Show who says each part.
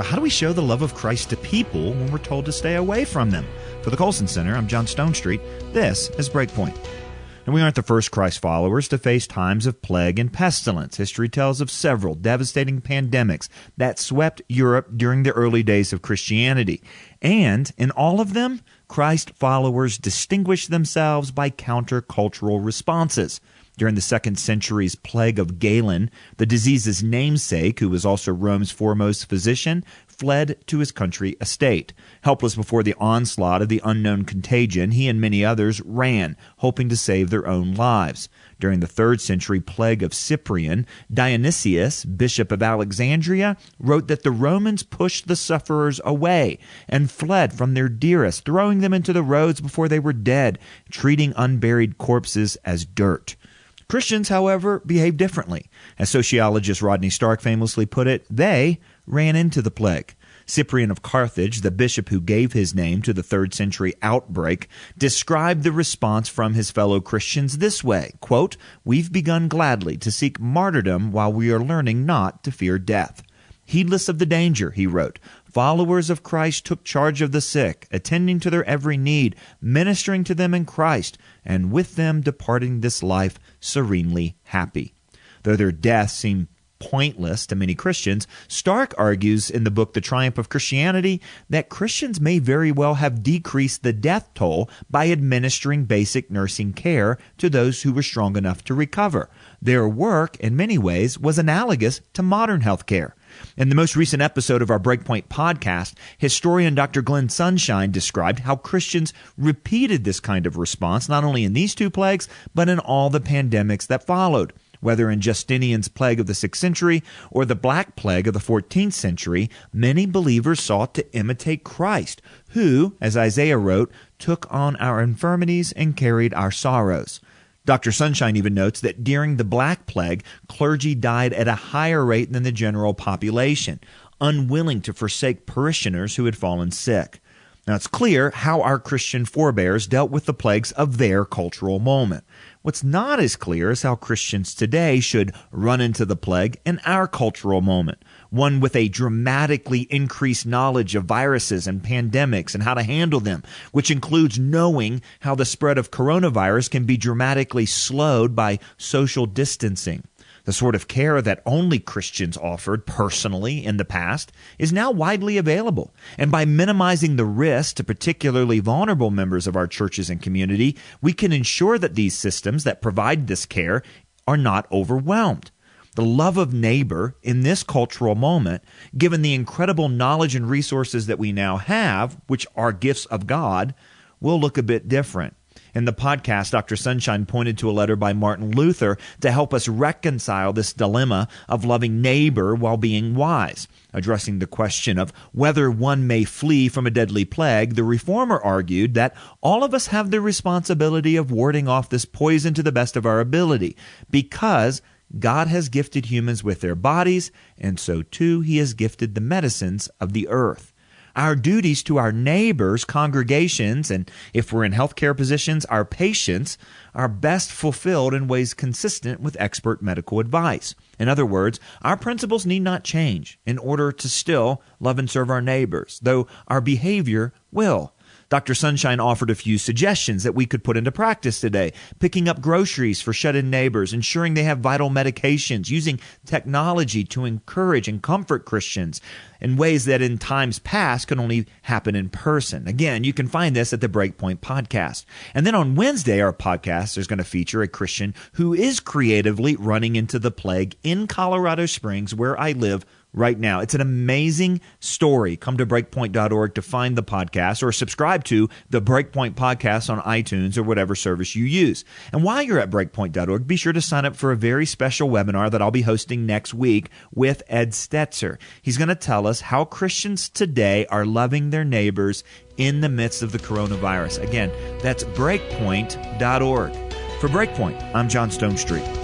Speaker 1: So how do we show the love of Christ to people when we're told to stay away from them? For the Colson Center, I'm John Stonestreet. This is Breakpoint. And we aren't the first Christ followers to face times of plague and pestilence. History tells of several devastating pandemics that swept Europe during the early days of Christianity. And in all of them, Christ followers distinguished themselves by countercultural responses. During the 2nd century's Plague of Galen, the disease's namesake, who was also Rome's foremost physician, fled to his country estate. Helpless before the onslaught of the unknown contagion, he and many others ran, hoping to save their own lives. During the 3rd century Plague of Cyprian, Dionysius, bishop of Alexandria, wrote that the Romans pushed the sufferers away and fled from their dearest, throwing them into the roads before they were dead, treating unburied corpses as dirt. Christians, however, behave differently. As sociologist Rodney Stark famously put it, they ran into the plague. Cyprian of Carthage, the bishop who gave his name to the 3rd century outbreak, described the response from his fellow Christians this way, quote, "We've begun gladly to seek martyrdom while we are learning not to fear death." Heedless of the danger, he wrote, followers of Christ took charge of the sick, attending to their every need, ministering to them in Christ, and with them departing this life serenely happy. Though their deaths seem pointless to many Christians, Stark argues in the book The Triumph of Christianity that Christians may very well have decreased the death toll by administering basic nursing care to those who were strong enough to recover. Their work, in many ways, was analogous to modern health care. In the most recent episode of our Breakpoint podcast, historian Dr. Glenn Sunshine described how Christians repeated this kind of response not only in these 2 plagues, but in all the pandemics that followed. Whether in Justinian's plague of the 6th century or the Black Plague of the 14th century, many believers sought to imitate Christ, who, as Isaiah wrote, took on our infirmities and carried our sorrows. Dr. Sunshine even notes that during the Black Plague, clergy died at a higher rate than the general population, unwilling to forsake parishioners who had fallen sick. Now, it's clear how our Christian forebears dealt with the plagues of their cultural moment. What's not as clear is how Christians today should run into the plague in our cultural moment, one with a dramatically increased knowledge of viruses and pandemics and how to handle them, which includes knowing how the spread of coronavirus can be dramatically slowed by social distancing. The sort of care that only Christians offered personally in the past is now widely available. And by minimizing the risk to particularly vulnerable members of our churches and community, we can ensure that these systems that provide this care are not overwhelmed. The love of neighbor in this cultural moment, given the incredible knowledge and resources that we now have, which are gifts of God, will look a bit different. In the podcast, Dr. Sunshine pointed to a letter by Martin Luther to help us reconcile this dilemma of loving neighbor while being wise. Addressing the question of whether one may flee from a deadly plague, the reformer argued that all of us have the responsibility of warding off this poison to the best of our ability, because God has gifted humans with their bodies, and so too He has gifted the medicines of the earth. Our duties to our neighbors, congregations, and if we're in healthcare positions, our patients, are best fulfilled in ways consistent with expert medical advice. In other words, our principles need not change in order to still love and serve our neighbors, though our behavior will. Dr. Sunshine offered a few suggestions that we could put into practice today: picking up groceries for shut-in neighbors, ensuring they have vital medications, using technology to encourage and comfort Christians in ways that in times past could only happen in person. Again, you can find this at the Breakpoint podcast. And then on Wednesday, our podcast is going to feature a Christian who is creatively running into the plague in Colorado Springs, where I live right now. It's an amazing story. Come to breakpoint.org to find the podcast, or subscribe to the Breakpoint podcast on iTunes or whatever service you use. And while you're at breakpoint.org, be sure to sign up for a very special webinar that I'll be hosting next week with Ed Stetzer. He's going to tell us how Christians today are loving their neighbors in the midst of the coronavirus. Again, that's breakpoint.org. For Breakpoint, I'm John Stonestreet.